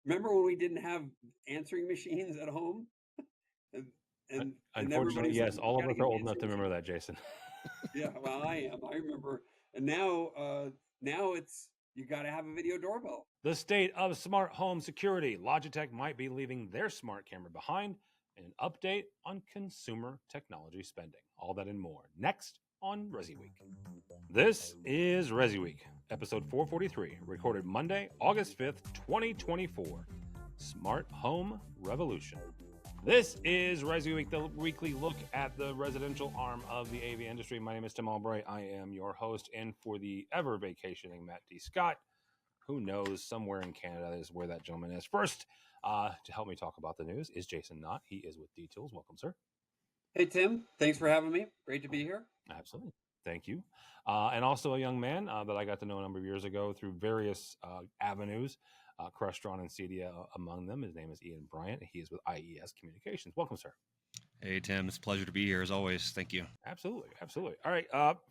Remember when we didn't have answering machines at home? And and everybody Unfortunately, was like, yes, "You all of got to us get are an old enough answering to machine." remember that, Jason. Yeah, well, I am. I remember. And now it's you got to have a video doorbell. The state of smart home security. Logitech might be leaving their smart camera behind, and an update on consumer technology spending. All that and more next on ResiWeek. This is ResiWeek, episode 443, recorded Monday, August 5th, 2024. Smart Home Revolution. This is ResiWeek, the weekly look at the residential arm of the AV industry. My name is Tim Albright. I am your host, and for the ever vacationing Matt D. Scott, who knows, somewhere in Canada is where that gentleman is. First, to help me talk about the news is Jason Knott. He is with Details. Welcome, sir. Hey Tim, thanks for having me. Great to be here. Absolutely. Thank you. And also a young man that I got to know a number of years ago through various avenues, Crestron and CDA among them. His name is Ian Bryant. He is with IES Communications. Welcome, sir. Hey, Tim. It's a pleasure to be here as always. Thank you. Absolutely. Absolutely. All right.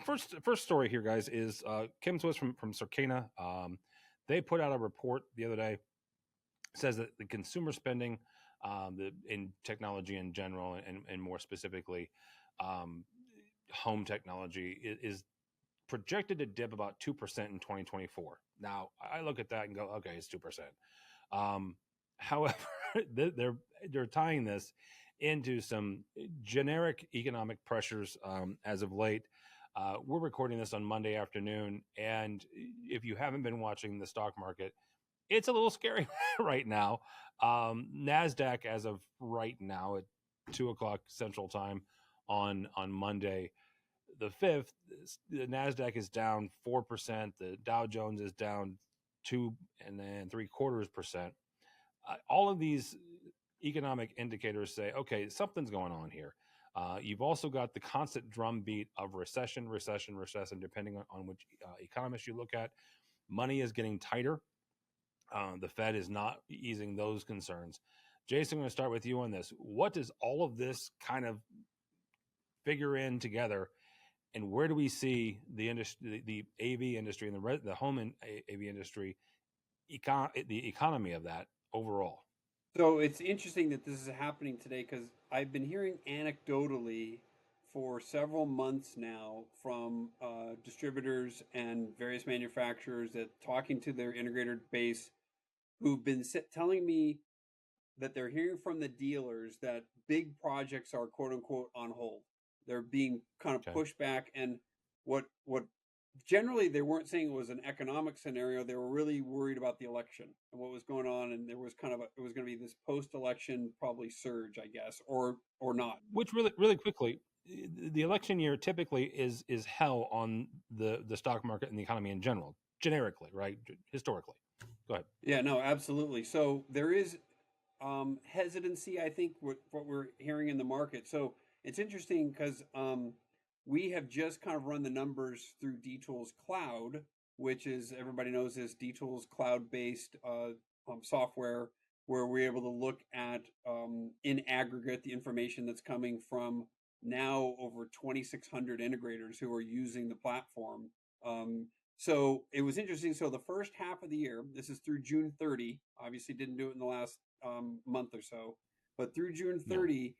First story here, guys, is Kim Swiss from CIRCANA. They put out a report the other day. It says that the consumer spending in technology in general and more specifically home technology is projected to dip about 2% in 2024. Now, I look at that and go, okay, it's 2%. However, they're tying this into some generic economic pressures as of late. We're recording this on Monday afternoon, and if you haven't been watching the stock market, it's a little scary right now. NASDAQ, as of right now at 2:00 Central Time on Monday, the 5th, the NASDAQ is down 4%. The Dow Jones is down 2.75%. All of these economic indicators say, okay, something's going on here. You've also got the constant drumbeat of recession, depending on which economist you look at. Money is getting tighter. The Fed is not easing those concerns. Jason, I'm going to start with you on this. What does all of this kind of figure in together, and where do we see the industry, the AV industry, and the home and AV industry, the economy of that overall? So it's interesting that this is happening today because I've been hearing anecdotally for several months now from distributors and various manufacturers that talking to their integrator base who've been telling me that they're hearing from the dealers that big projects are quote unquote on hold. They're being kind of pushed back, and what generally they weren't saying it was an economic scenario. They were really worried about the election and what was going on, and there was kind of it was going to be this post-election probably surge, I guess, or not. Which really quickly, the election year typically is hell on the stock market and the economy in general, generically, right? Historically. Go ahead. Yeah, no, absolutely. So there is hesitancy, I think, what we're hearing in the market. So it's interesting because we have just kind of run the numbers through DTools Cloud, which is, everybody knows this, DTools cloud-based software, where we're able to look at in aggregate the information that's coming from now over 2,600 integrators who are using the platform. So it was interesting. So the first half of the year, this is through June 30, obviously didn't do it in the last month or so, but through June 30,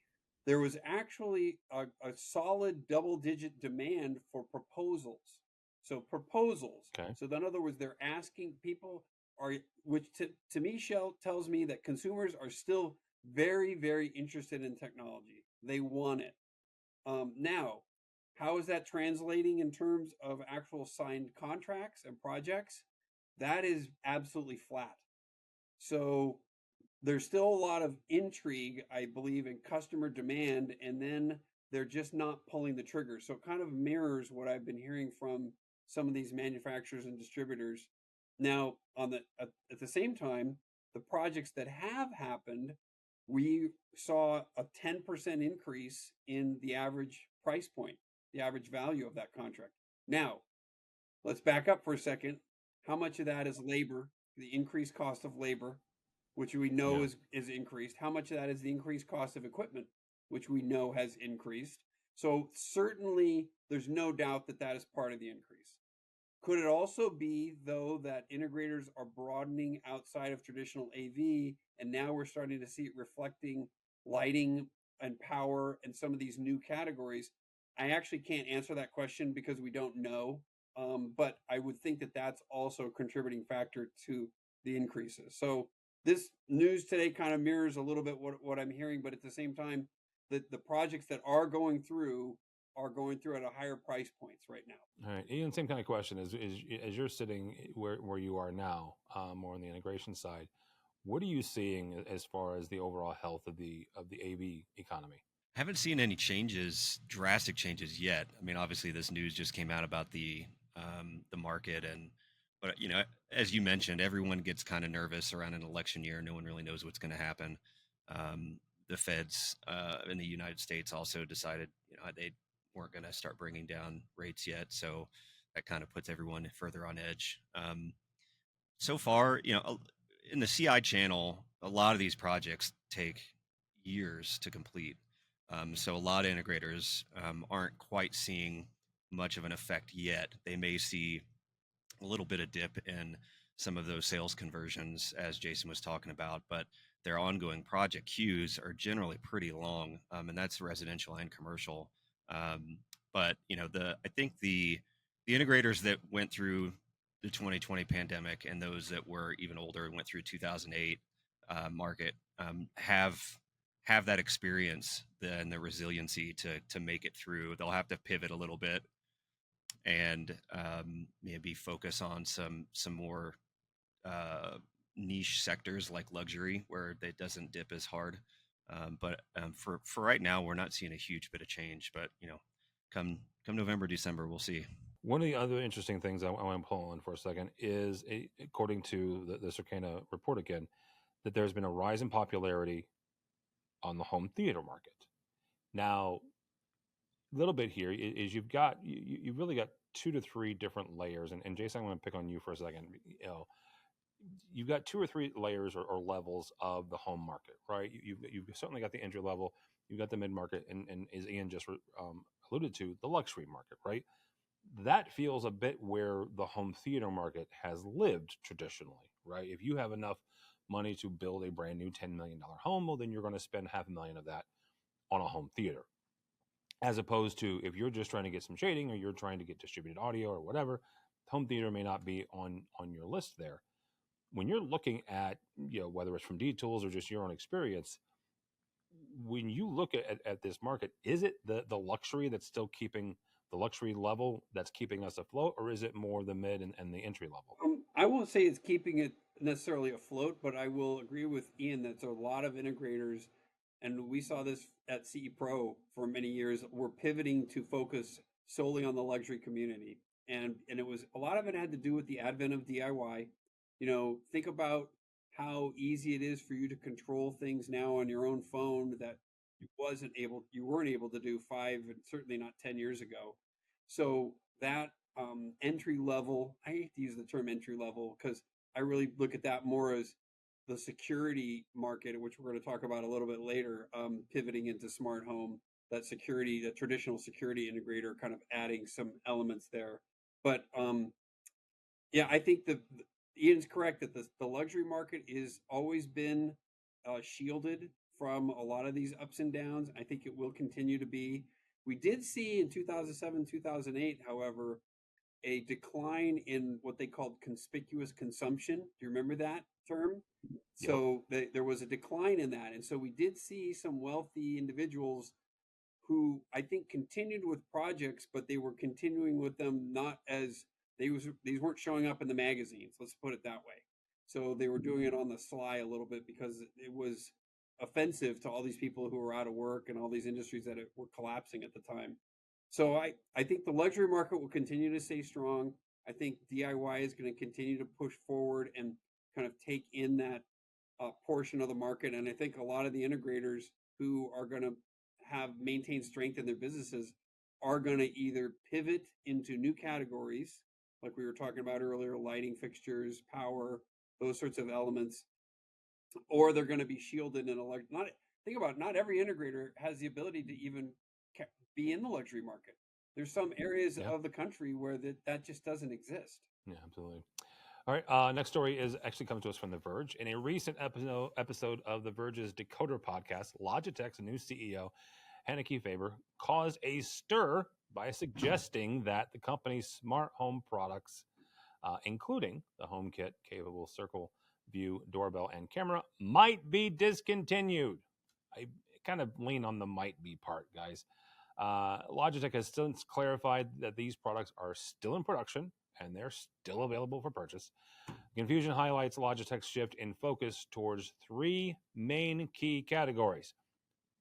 there was actually a solid double-digit demand for proposals. So proposals. Okay. So in other words, they're asking people which to me, Shell tells me that consumers are still very, very interested in technology. They want it. Now, how is that translating in terms of actual signed contracts and projects? That is absolutely flat. So there's still a lot of intrigue, I believe, in customer demand, and then they're just not pulling the trigger. So it kind of mirrors what I've been hearing from some of these manufacturers and distributors. Now, at the same time, the projects that have happened, we saw a 10% increase in the average price point, the average value of that contract. Now, let's back up for a second. How much of that is labor, the increased cost of labor, which we know is increased? How much of that is the increased cost of equipment, which we know has increased? So certainly there's no doubt that that is part of the increase. Could it also be, though, that integrators are broadening outside of traditional AV, and now we're starting to see it reflecting lighting and power and some of these new categories? I actually can't answer that question because we don't know, but I would think that that's also a contributing factor to the increases. So this news today kind of mirrors a little bit what I'm hearing, but at the same time, the projects that are going through at a higher price points right now. All right, Ian, same kind of question is as you're sitting where you are now, more on the integration side. What are you seeing as far as the overall health of the AV economy? Haven't seen any drastic changes yet. I mean, obviously, this news just came out about the market, but as you mentioned, everyone gets kind of nervous around an election year. No one really knows what's going to happen. The feds in the United States also decided, they weren't going to start bringing down rates yet, so that kind of puts everyone further on edge. So far, in the CI channel, a lot of these projects take years to complete. So a lot of integrators aren't quite seeing much of an effect yet. They may see a little bit of dip in some of those sales conversions, as Jason was talking about, but their ongoing project queues are generally pretty long, and that's residential and commercial. But I think the integrators that went through the 2020 pandemic and those that were even older and went through 2008 market have that experience and the resiliency to make it through. They'll have to pivot a little bit and maybe focus on some more niche sectors like luxury where it doesn't dip as hard. But for right now, we're not seeing a huge bit of change. But come November, December, we'll see. One of the other interesting things I want to pull on for a second is, according to the CIRCANA report again, that there's been a rise in popularity on the home theater market. Now, a little bit here is you've really got 2 to 3 different layers, and Jason, I'm going to pick on you for a second. You've got 2 or 3 layers or levels of the home market, right? You've certainly got the entry level, you've got the mid market, and as Ian just alluded to, the luxury market, right? That feels a bit where the home theater market has lived traditionally, right? If you have enough money to build a brand new $10 million home, well, then you're going to spend $500,000 of that on a home theater. As opposed to if you're just trying to get some shading or you're trying to get distributed audio or whatever, home theater may not be on your list there. When you're looking at, whether it's from D-Tools or just your own experience, when you look at this market, is it the luxury that's still keeping the luxury level that's keeping us afloat, or is it more the mid and the entry level? I won't say it's keeping it necessarily afloat, but I will agree with Ian that there's a lot of integrators, and we saw this at CE Pro for many years. We're pivoting to focus solely on the luxury community, and it was a lot of it had to do with the advent of DIY. Think about how easy it is for you to control things now on your own phone that you weren't able to do 5 and certainly not 10 years ago. So that entry level, I hate to use the term entry level because I really look at that more as the security market, which we're going to talk about a little bit later, pivoting into smart home, that traditional security integrator kind of adding some elements there. But yeah, I think Ian's correct that the luxury market is always been shielded from a lot of these ups and downs. I think it will continue to be. We did see in 2007, 2008, however, a decline in what they called conspicuous consumption. Do you remember that term? Yep. So there was a decline in that. And so we did see some wealthy individuals who I think continued with projects, but they were continuing with them not as these weren't showing up in the magazines. Let's put it that way. So they were doing it on the sly a little bit because it was offensive to all these people who were out of work and all these industries that were collapsing at the time. So I think the luxury market will continue to stay strong. I think DIY is going to continue to push forward and kind of take in that portion of the market. And I think a lot of the integrators who are going to have maintained strength in their businesses are going to either pivot into new categories, like we were talking about earlier, lighting fixtures, power, those sorts of elements, or they're going to be shielded in not every integrator has the ability to even be in the luxury market. There's some areas Yeah. of the country where that just doesn't exist. Yeah, absolutely. All right. Next story is actually comes to us from The Verge. In a recent episode of The Verge's Decoder podcast, Logitech's new CEO, Hanneke Faber, caused a stir by suggesting that the company's smart home products, including the HomeKit capable Circle View Doorbell and camera, might be discontinued. I kind of lean on the might be part, guys. Logitech has since clarified that these products are still in production and they're still available for purchase. Confusion highlights Logitech's shift in focus towards three main key categories: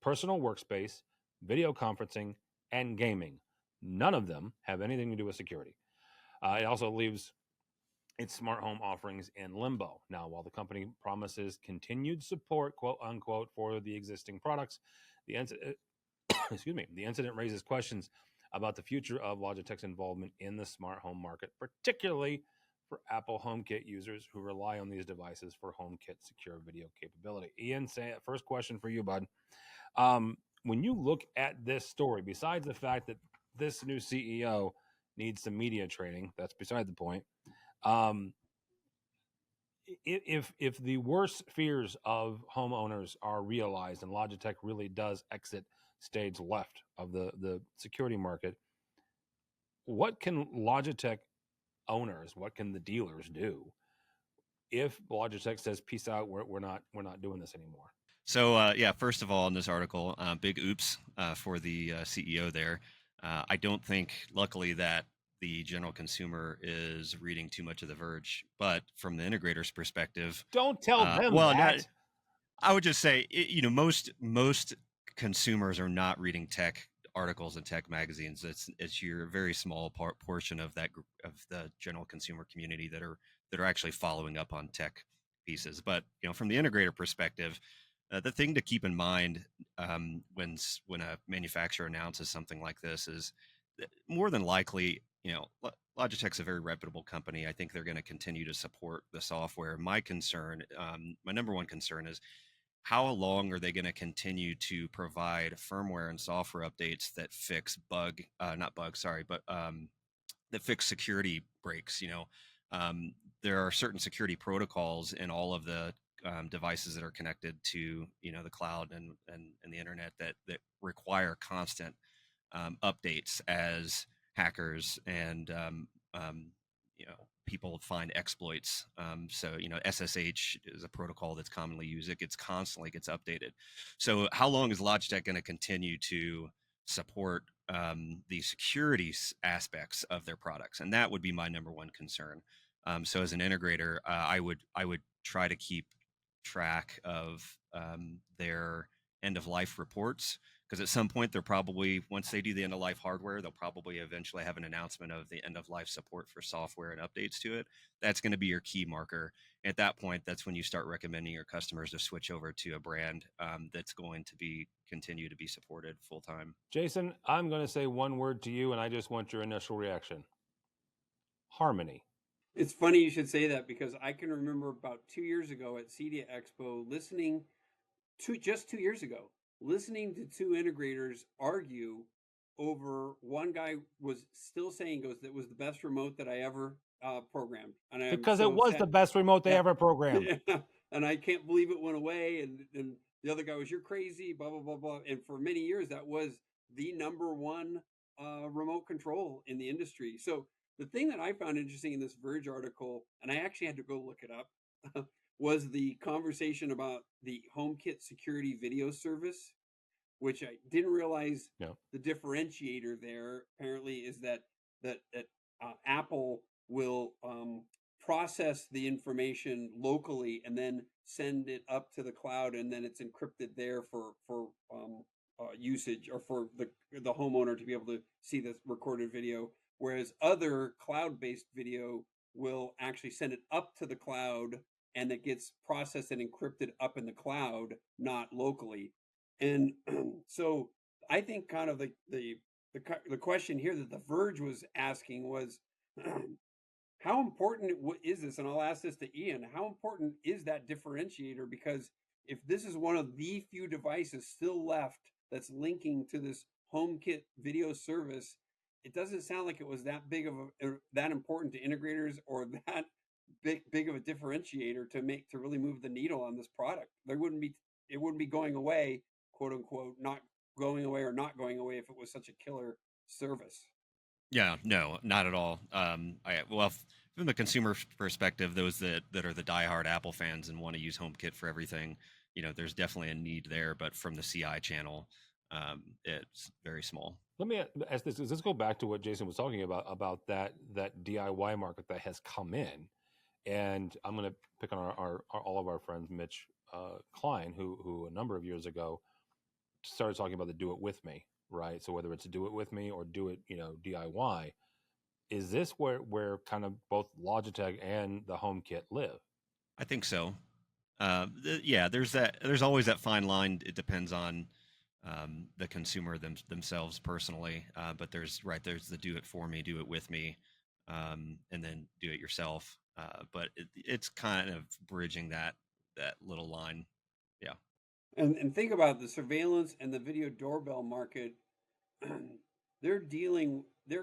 personal workspace, video conferencing, and gaming. None of them have anything to do with security. It also leaves its smart home offerings in limbo. Now, while the company promises continued support, quote unquote, for the existing products, the the incident raises questions about the future of Logitech's involvement in the smart home market, particularly for Apple HomeKit users who rely on these devices for HomeKit secure video capability. Ian, first question for you, bud. When you look at this story, besides the fact that this new CEO needs some media training, that's beside the point. If the worst fears of homeowners are realized and Logitech really does exit stage left of the security market, what can Logitech owners, what can the dealers do if Logitech says peace out, we're not doing this anymore? So yeah, first of all, in this article, big oops for the CEO there. I don't think, luckily, that the general consumer is reading too much of The Verge, but from the integrator's perspective, Don't tell them well, that. I would just say, most consumers are not reading tech articles and tech magazines. It's your very small portion of that group of the general consumer community that are actually following up on tech pieces. But from the integrator perspective, the thing to keep in mind when a manufacturer announces something like this is that more than likely, Logitech's a very reputable company. I think they're going to continue to support the software. My number one concern is, how long are they going to continue to provide firmware and software updates that fix that fix security breaks? There are certain security protocols in all of the devices that are connected to the cloud and the internet that require constant updates as hackers and people find exploits. So SSH is a protocol that's commonly used. It constantly gets updated. So how long is Logitech going to continue to support the security aspects of their products? And that would be my number one concern. So as an integrator, I would try to keep track of their end of life reports, because at some point once they do the end of life hardware, they'll probably eventually have an announcement of the end of life support for software and updates to it. That's going to be your key marker. At that point, that's when you start recommending your customers to switch over to a brand that's going to continue to be supported full time. Jason, I'm going to say one word to you, and I just want your initial reaction. Harmony. It's funny you should say that, because I can remember about 2 years ago at CEDIA Expo listening to two integrators argue over, one guy was still saying, that was the best remote that I ever programmed. And because it was the best remote they ever programmed. Yeah. And I can't believe it went away. And the other guy was, you're crazy, blah, blah, blah, blah. And for many years, that was the number one remote control in the industry. So the thing that I found interesting in this Verge article, and I actually had to go look it up, was the conversation about the HomeKit security video service, which I didn't realize. The differentiator there apparently is that Apple will process the information locally and then send it up to the cloud, and then it's encrypted there for usage, or for the homeowner to be able to see this recorded video. Whereas other cloud-based video will actually send it up to the cloud, and it gets processed and encrypted up in the cloud, not locally. And so I think kind of the question here that The Verge was asking was, how important is this? And I'll ask this to Ian. How important is that differentiator? Because if this is one of the few devices still left that's linking to this HomeKit video service, it doesn't sound like it was that big of that important to integrators or that big of a differentiator to really move the needle on this product. It wouldn't be going away, quote unquote, not going away or not going away if it was such a killer service. Yeah, no, not at all. From the consumer perspective, those that are the diehard Apple fans and want to use HomeKit for everything, there's definitely a need there. But from the CI channel, it's very small. Let me ask this. Let's go back to what Jason was talking about that DIY market that has come in, and I'm going to pick on our all of our friends, Mitch Klein, who a number of years ago started talking about the do it with me, right? So whether it's do it with me or do it, DIY, is this where kind of both Logitech and the HomeKit live? I think so. There's always that fine line. It depends on the consumer themselves personally. But there's the do it for me, do it with me, and then do it yourself. But it's kind of bridging that little line. Yeah. And think about the surveillance and the video doorbell market. They're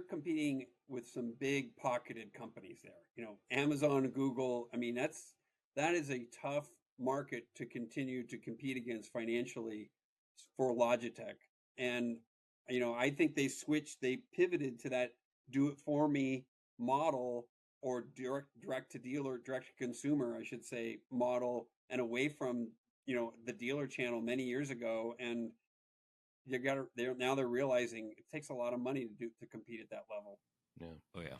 competing with some big pocketed companies there. Amazon, Google. I mean, that is a tough market to continue to compete against financially for Logitech. And I think they pivoted to that do it for me model, or direct to dealer, direct to consumer, I should say, model, and away from the dealer channel many years ago. And they're realizing it takes a lot of money to compete at that level. Yeah. Oh yeah.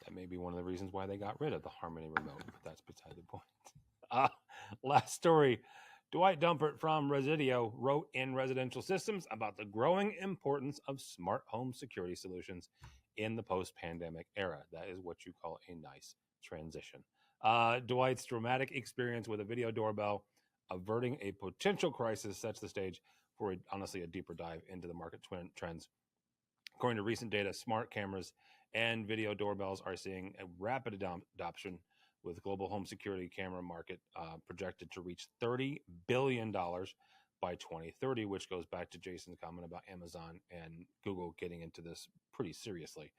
That may be one of the reasons why they got rid of the Harmony remote, but that's beside the point. Last story. Dwight Dumpert from Resideo wrote in Residential Systems about the growing importance of smart home security solutions in the post-pandemic era. That is what you call a nice transition. Dwight's dramatic experience with a video doorbell averting a potential crisis sets the stage for honestly a deeper dive into the market trends. According to recent data, smart cameras and video doorbells are seeing a rapid adoption, with global home security camera market projected to reach $30 billion by 2030, which goes back to Jason's comment about Amazon and Google getting into this pretty seriously.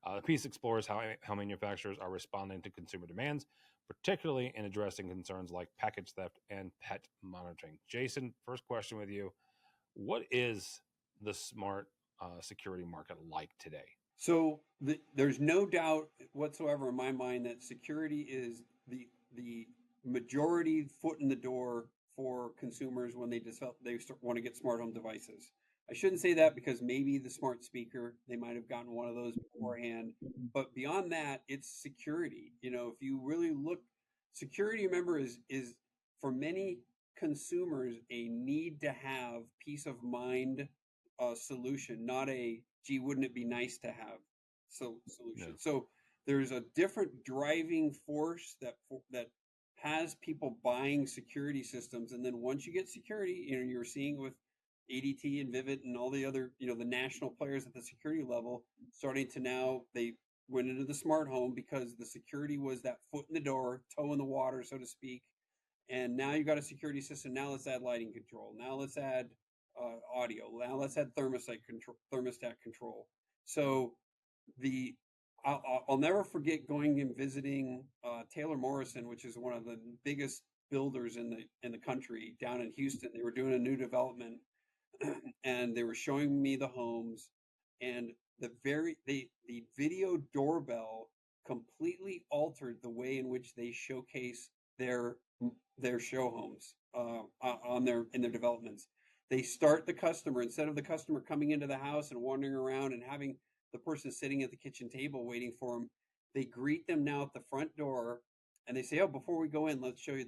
The piece explores how manufacturers are responding to consumer demands, particularly in addressing concerns like package theft and pet monitoring. Jason, first question with you. What is the smart security market like today? So there's no doubt whatsoever in my mind that security is the majority foot in the door for consumers when they want to get smart home devices. I shouldn't say that, because maybe the smart speaker, they might have gotten one of those beforehand. But beyond that, it's security. If you really look, security, remember, is for many consumers a need to have peace of mind solution, not a gee, wouldn't it be nice to have solution. Yeah. So there's a different driving force that has people buying security systems. And then once you get security, you're seeing with ADT and Vivint and all the other, the national players at the security level starting to, now they went into the smart home because the security was that foot in the door, toe in the water, so to speak. And now you've got a security system. Now let's add lighting control. Now let's add audio. Now let's add thermostat control. So I'll never forget going and visiting Taylor Morrison, which is one of the biggest builders in the country, down in Houston. They were doing a new development, and they were showing me the homes, and the video doorbell completely altered the way in which they showcase their show homes in their developments. They start the customer, instead of the customer coming into the house and wandering around and having the person sitting at the kitchen table waiting for them, they greet them now at the front door, and they say, "Oh, before we go in, let's show you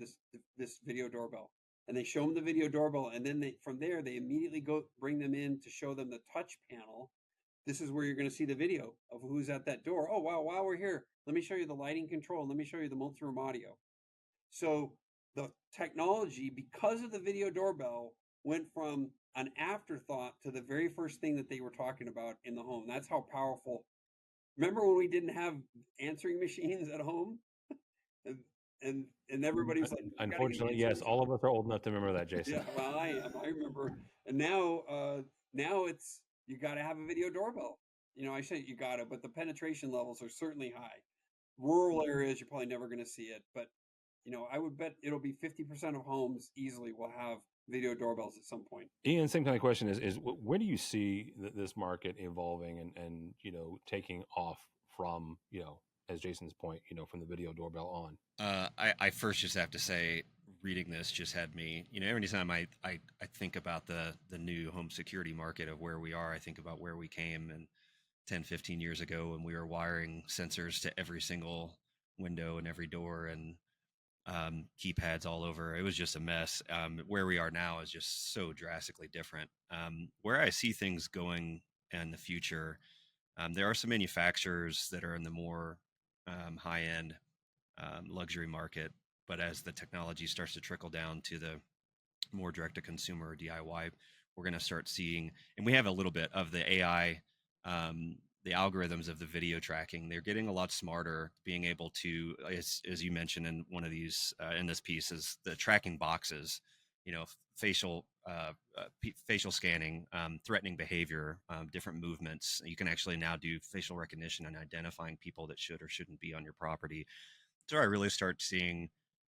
this video doorbell." And they show them the video doorbell, and then from there they immediately bring them in to show them the touch panel. This is where you're going to see the video of who's at that door. Oh, wow, while we're here, let me show you the lighting control. Let me show you the multi-room audio. So the technology, because of the video doorbell, went from an afterthought to the very first thing that they were talking about in the home. That's how powerful. Remember when we didn't have answering machines at home? and everybody was like, unfortunately, yes, all of us are old enough to remember that, Jason. Yeah, well, I am. I remember. And now it's, you got to have a video doorbell. I say you got it, but the penetration levels are certainly high. Rural areas, you're probably never going to see it, but I would bet it'll be 50% of homes easily will have video doorbells at some point. Ian, same kind of question is where do you see this market evolving and taking off from, as Jason's point, from the video doorbell on? I first just have to say, reading this just had me, every time I think about the new home security market of where we are, I think about where we came and 10, 15 years ago when we were wiring sensors to every single window and every door and keypads all over. It was just a mess. Where we are now is just so drastically different. Where I see things going in the future, there are some manufacturers that are in the more high end luxury market, but as the technology starts to trickle down to the more direct to consumer or DIY, we're going to start seeing, and we have a little bit of the AI, the algorithms of the video tracking. They're getting a lot smarter, being able to, as you mentioned in one of these, in this piece, is the tracking boxes, facial facial scanning, threatening behavior, different movements. You can actually now do facial recognition and identifying people that should or shouldn't be on your property. So I really start seeing,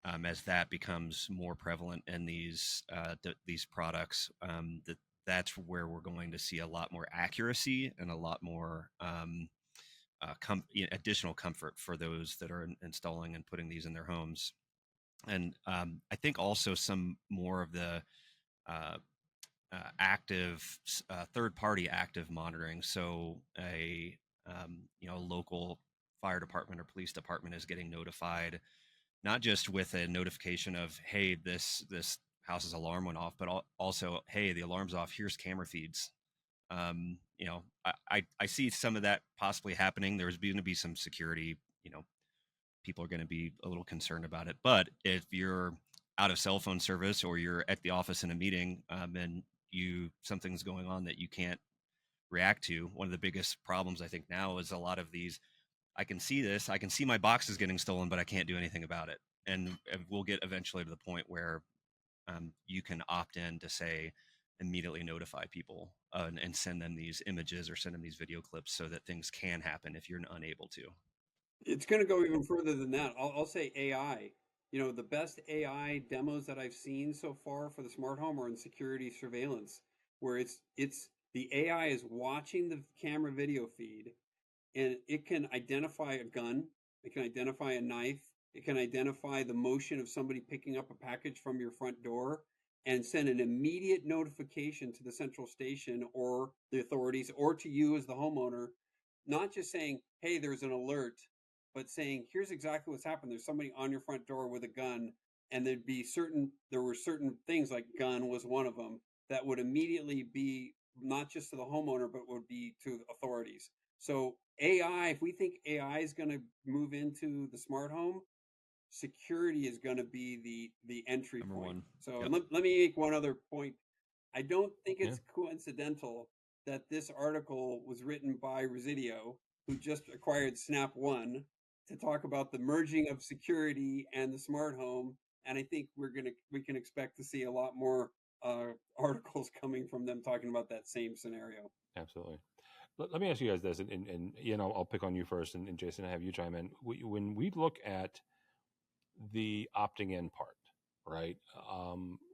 as that becomes more prevalent in these products, that's where we're going to see a lot more accuracy and a lot more additional comfort for those that are installing and putting these in their homes. And I think also some more of the active third-party active monitoring. So a local fire department or police department is getting notified, not just with a notification of, hey, this house's alarm went off, but also, hey, the alarm's off, here's camera feeds. I see some of that possibly happening. There's going to be some security, people are going to be a little concerned about it. But if you're out of cell phone service or you're at the office in a meeting, and something's going on that you can't react to, one of the biggest problems I think now is a lot of these, I can see this, I can see my boxes getting stolen, but I can't do anything about it. And we'll get eventually to the point where you can opt in to say, immediately notify people and send them these images or send them these video clips so that things can happen if you're unable to. It's going to go even further than that. I'll say AI. The best AI demos that I've seen so far for the smart home are in security surveillance, where it's the AI is watching the camera video feed, and it can identify a gun, it can identify a knife, it can identify the motion of somebody picking up a package from your front door, and send an immediate notification to the central station or the authorities or to you as the homeowner, not just saying, hey, there's an alert, but saying, here's exactly what's happened. There's somebody on your front door with a gun, and there were certain things, like gun was one of them, that would immediately be not just to the homeowner, but would be to authorities. So AI, if we think AI is going to move into the smart home, security is going to be the entry Number point. one. So Yep. let me make one other point. I don't think it's coincidental that this article was written by Resideo, who just acquired Snap One, to talk about the merging of security and the smart home. And I think we can expect to see a lot more articles coming from them talking about that same scenario. Absolutely. Let me ask you guys this, and I'll pick on you first, and Jason, I have you chime in. When we look at the opting in part, right?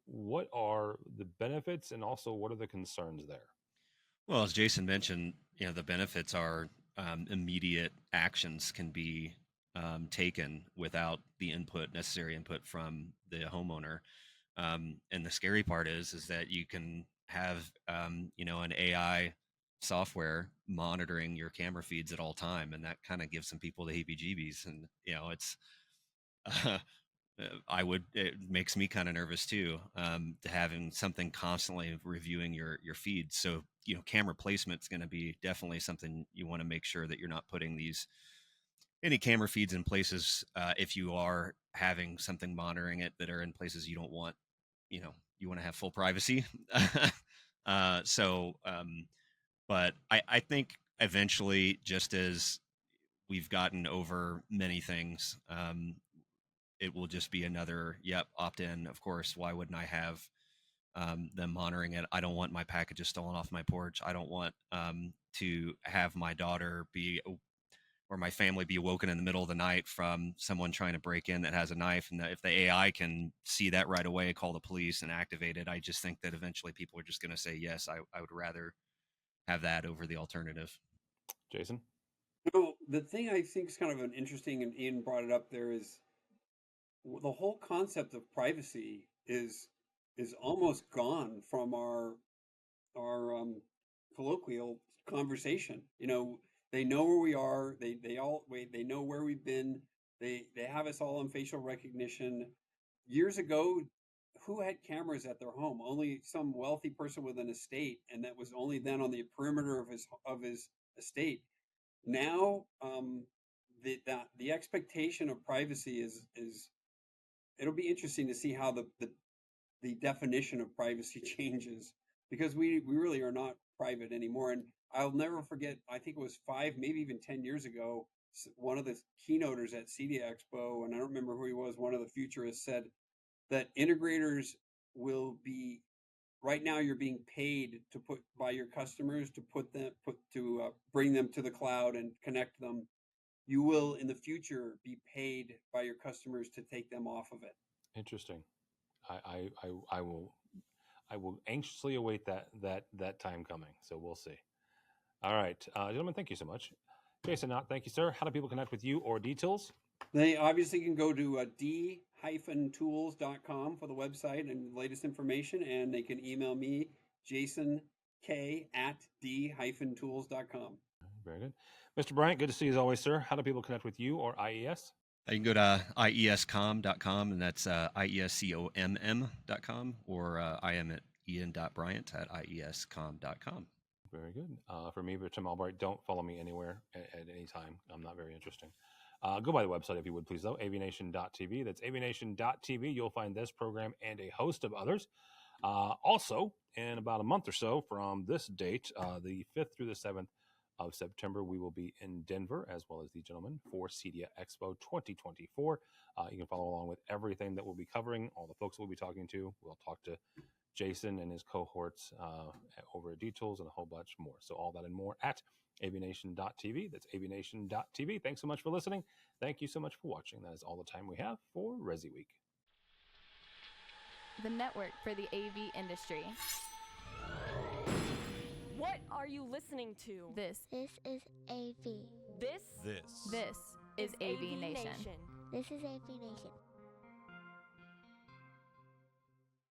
What are the benefits, and also what are the concerns there? Well, as Jason mentioned, the benefits are immediate actions can be taken without the necessary input from the homeowner. And the scary part is that you can have an AI software monitoring your camera feeds at all time, and that kind of gives some people the heebie-jeebies. And it's it makes me kind of nervous too, to having something constantly reviewing your feed. So camera placement is going to be definitely something you want to make sure that you're not putting any camera feeds in places, if you are having something monitoring it, that are in places you don't want. You want to have full privacy. But I think eventually, just as we've gotten over many things, it will just be another, opt in. Of course, why wouldn't I have them monitoring it. I don't want my packages stolen off my porch. I don't want to have my daughter or my family be awoken in the middle of the night from someone trying to break in that has a knife. And that if the AI can see that right away, call the police and activate it, I just think that eventually people are just going to say, yes, I would rather have that over the alternative. Jason? The thing I think is kind of an interesting, and Ian brought it up there, is the whole concept of privacy is almost gone from our colloquial conversation. They know where we are. They know where we've been. They have us all on facial recognition. Years ago, who had cameras at their home? Only some wealthy person with an estate, and that was only then on the perimeter of his estate. Now, the expectation of privacy is it'll be interesting to see how the definition of privacy changes, because we really are not private anymore. And I'll never forget, I think it was 5, maybe even 10 years ago, one of the keynoters at CEDIA Expo, and I don't remember who he was, one of the futurists, said that integrators will be, right now you're being paid by your customers to bring them to the cloud and connect them. You will in the future be paid by your customers to take them off of it. Interesting. I will anxiously await that time coming. So we'll see. All right, gentlemen, thank you so much. Jason Knott, thank you, sir. How do people connect with you or details? They obviously can go to d-tools.com for the website and latest information, and they can email me, jasonkay@d-tools.com. Very good. Mr. Bryant, good to see you as always, sir. How do people connect with you or IES? You can go to iescom.com, and that's iescomm.com, or I am at ian.bryant@iescom.com. Very good. For me, Tim Albright, don't follow me anywhere at any time. I'm not very interesting. Go by the website if you would, please, though, AVNation.tv. That's AVNation.tv. You'll find this program and a host of others. Also, in about a month or so from this date, the 5th through the 7th of September, we will be in Denver, as well as the gentlemen, for CEDIA Expo 2024. You can follow along with everything that we'll be covering, all the folks we'll be talking to. We'll talk to Jason and his cohorts over at D-Tools and a whole bunch more. So all that and more at AVNation.tv. That's AVNation.tv. Thanks so much for listening. Thank you so much for watching. That is all the time we have for ResiWeek. The network for the AV industry. What are you listening to? This is AV. This is AVNation. This is AVNation.